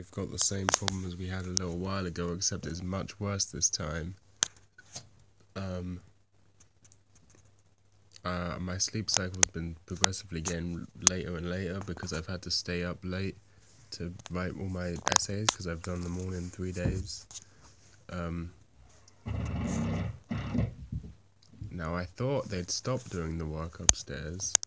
We've got the same problem as we had a little while ago, except it's much worse this time. My sleep cycle has been progressively getting later and later because I've had to stay up late to write all my essays because I've done them all in 3 days. Now I thought they'd stop doing the work upstairs.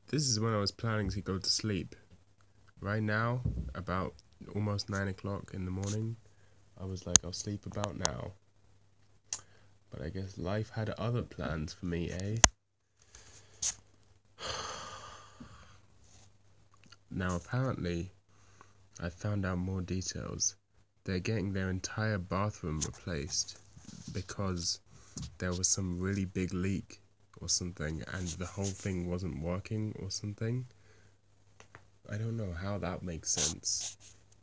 This is when I was planning to go to sleep. Right now, about almost 9 o'clock in the morning, I was like, I'll sleep about now. But I guess life had other plans for me, eh? Now apparently, I found out more details. They're getting their entire bathroom replaced because there was some really big leak or something and the whole thing wasn't working or something. I don't know how that makes sense.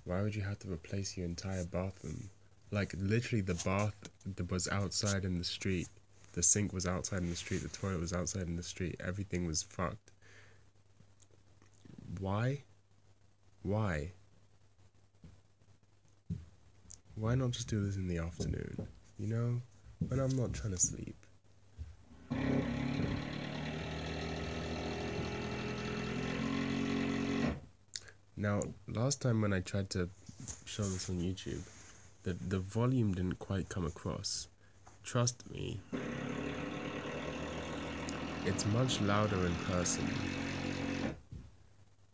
Why would you have to replace your entire bathroom? Like, literally the bath that was outside in the street. The sink was outside in the street, the toilet was outside in the street, everything was fucked. Why? Why? Why not just do this in the afternoon? You know? When I'm not trying to sleep. Now, last time when I tried to show this on YouTube, the volume didn't quite come across. Trust me, it's much louder in person.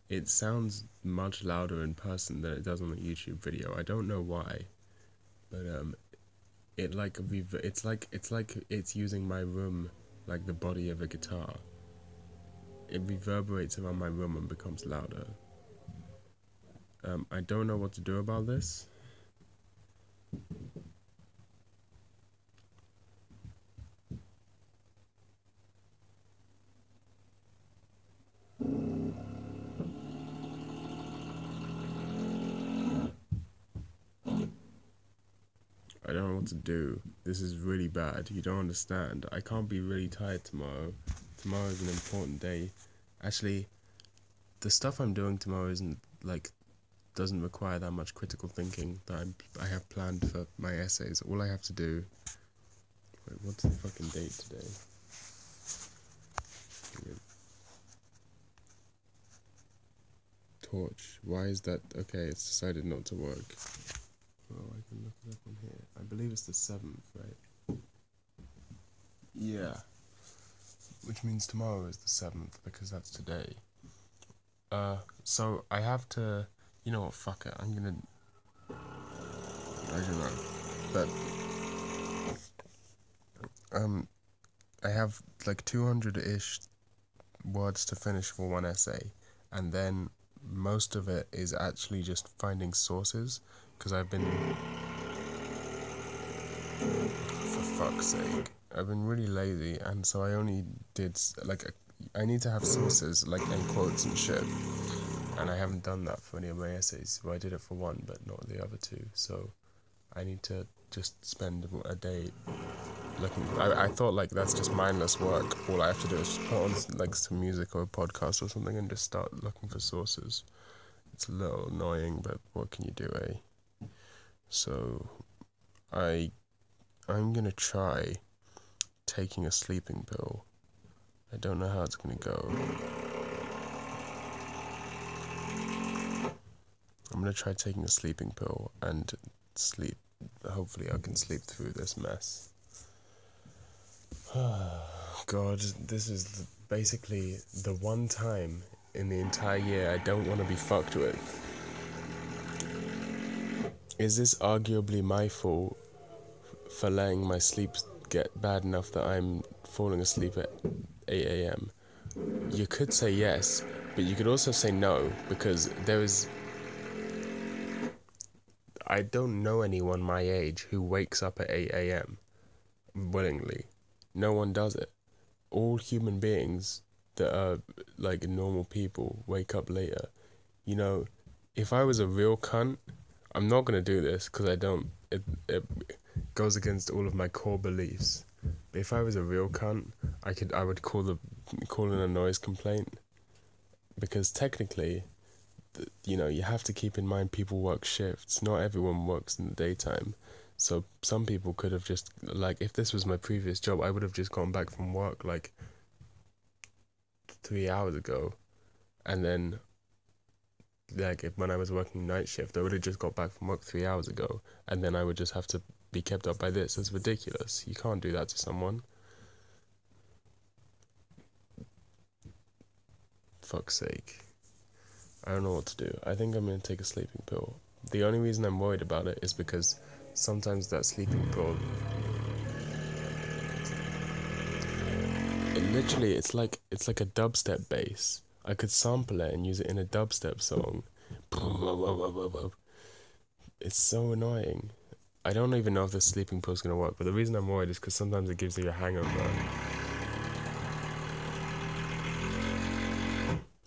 It sounds much louder in person than it does on the YouTube video. I don't know why, but it's like it's using my room like the body of a guitar. It reverberates around my room and becomes louder. I don't know what to do about this. I don't know what to do. This is really bad. You don't understand. I can't be really tired tomorrow. Tomorrow is an important day. Actually, the stuff I'm doing tomorrow doesn't require that much critical thinking that I have planned for my essays. All I have to do... Wait, what's the fucking date today? Torch. Why is that? Okay, it's decided not to work. Oh, I can look it up on here. I believe it's the 7th, right? Yeah. Which means tomorrow is the 7th, because that's today. So I have to... You know what, fuck it, I'm gonna... I don't know. But... I have like 200-ish words to finish for one essay. And then most of it is actually just finding sources. Because I've been... For fuck's sake. I've been really lazy, and so I only did... I need to have sources, like end quotes and shit. And I haven't done that for any of my essays. Well, I did it for one, but not the other two. So I need to just spend a day looking. I thought like that's just mindless work. All I have to do is just put on like some music or a podcast or something and just start looking for sources. It's a little annoying, but what can you do, eh? So I'm gonna try taking a sleeping pill. I don't know how it's gonna go. I'm gonna try taking a sleeping pill and sleep. Hopefully I can sleep through this mess. God, this is basically the one time in the entire year I don't want to be fucked with. Is this arguably my fault for letting my sleep get bad enough that I'm falling asleep at 8 a.m? You could say yes, but you could also say no, because I don't know anyone my age who wakes up at 8 a.m. willingly. No one does it. All human beings that are like normal people wake up later. You know, if I was a real cunt, I'm not going to do this because I don't... It goes against all of my core beliefs. If I was a real cunt, I would call in a noise complaint, because technically, you have to keep in mind people work shifts. Not everyone works in the daytime. So some people could have just, like, if this was my previous job, I would have just gone back from work like 3 hours ago, and then, like, when I was working night shift, I would have just got back from work 3 hours ago, and then I would just have to be kept up by this. It's ridiculous. You can't do that to someone. Fuck's sake. I don't know what to do. I think I'm gonna take a sleeping pill. The only reason I'm worried about it is because sometimes that sleeping pill, it's like a dubstep bass. I could sample it and use it in a dubstep song. It's so annoying. I don't even know if this sleeping pill's gonna work, but the reason I'm worried is because sometimes it gives you a hangover.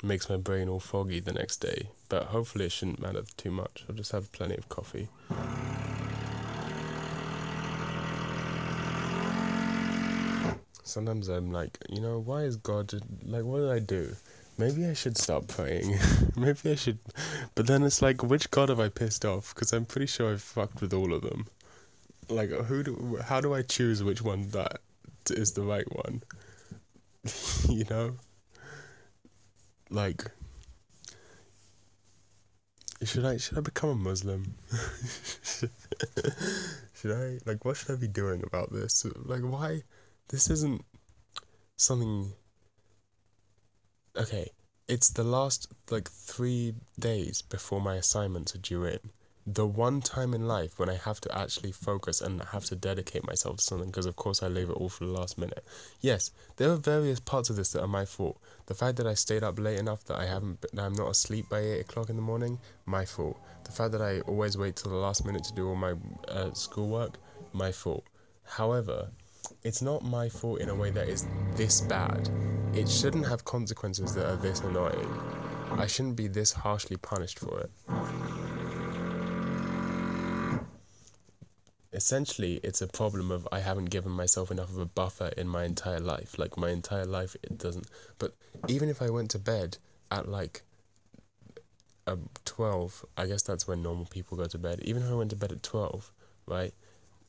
Makes my brain all foggy the next day, but hopefully it shouldn't matter too much. I'll just have plenty of coffee. Sometimes I'm like, why is God, like, what did I do? Maybe I should stop praying. Maybe I should, but then it's like, which God have I pissed off? Because I'm pretty sure I've fucked with all of them. Like, how do I choose which one that is the right one? Like, should I become a Muslim? Should I, like, what should I be doing about this? Like, why? This isn't something. Okay, it's the last, like, 3 days before my assignments are due in. The one time in life when I have to actually focus and have to dedicate myself to something, because of course I leave it all for the last minute. Yes, there are various parts of this that are my fault. The fact that I stayed up late enough that I'm not asleep by 8 o'clock in the morning, my fault. The fact that I always wait till the last minute to do all my schoolwork, my fault. However, it's not my fault in a way that is this bad. It shouldn't have consequences that are this annoying. I shouldn't be this harshly punished for it. Essentially, it's a problem of I haven't given myself enough of a buffer in my entire life. Like, my entire life, it doesn't. But even if I went to bed at, like, 12, I guess that's when normal people go to bed. Even if I went to bed at 12, right?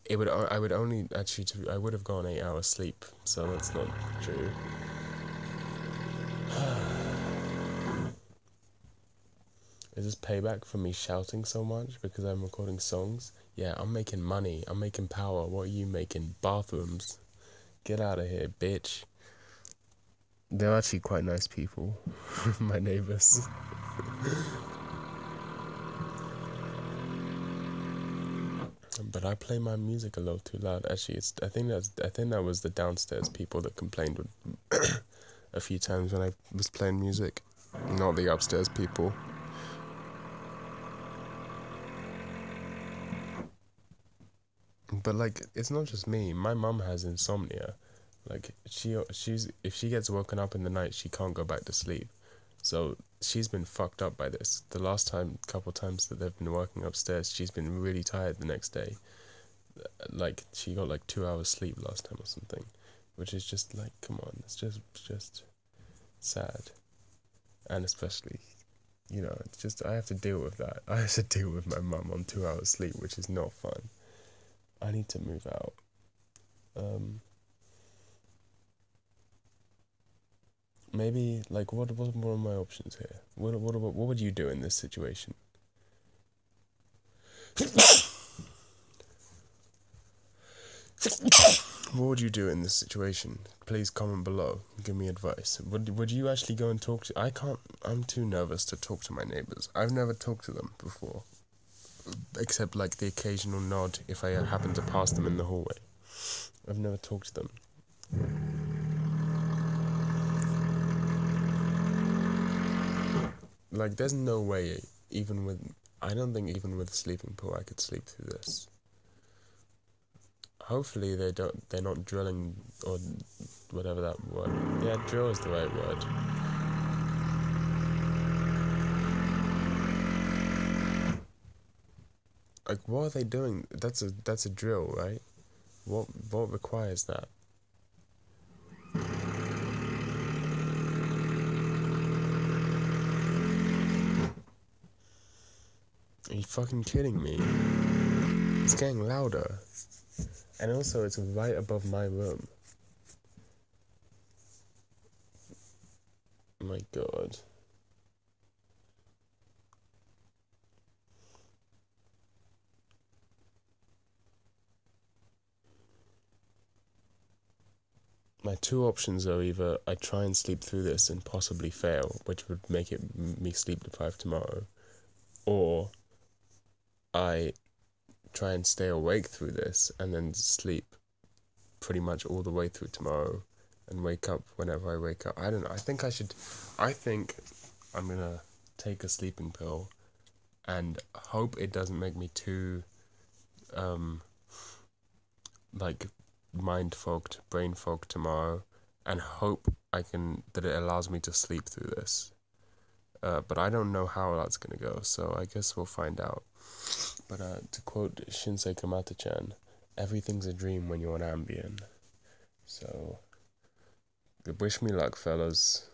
I would have gone 8 hours sleep, so that's not true. Is this payback for me shouting so much because I'm recording songs? Yeah, I'm making money, I'm making power. What are you making? Bathrooms. Get out of here, bitch. They're actually quite nice people, my neighbours. But I play my music a little too loud. Actually, I think that was the downstairs people that complained a few times when I was playing music, not the upstairs people. But, like, it's not just me. My mum has insomnia. Like, if she gets woken up in the night, she can't go back to sleep. So she's been fucked up by this. The last couple times that they've been working upstairs, she's been really tired the next day. Like, she got like 2 hours sleep last time or something, which is just like, come on, it's just sad. And especially, it's just, I have to deal with that. I have to deal with my mum on 2 hours sleep, which is not fun. I need to move out. Maybe, like, what are my options here? What would you do in this situation? What would you do in this situation? Please comment below. Give me advice. Would you actually go and talk to... I'm too nervous to talk to my neighbours. I've never talked to them before. Except, like, the occasional nod if I happen to pass them in the hallway. I've never talked to them. Like, there's no way, I don't think even with a sleeping pill I could sleep through this. Hopefully they're not drilling, or whatever that word. Yeah, drill is the right word. Like, what are they doing? That's a drill, right? What requires that? you fucking kidding me? It's getting louder. And also, it's right above my room. My God. My two options are either I try and sleep through this and possibly fail, which would make me sleep deprived tomorrow, or I try and stay awake through this and then sleep pretty much all the way through tomorrow and wake up whenever I wake up. I don't know. I think I'm gonna take a sleeping pill and hope it doesn't make me too like mind fogged, brain fogged tomorrow, and hope that it allows me to sleep through this. But I don't know how that's gonna go, so I guess we'll find out. But to quote Shinsei Kamata-chan, everything's a dream when you're on Ambien. So, wish me luck, fellas.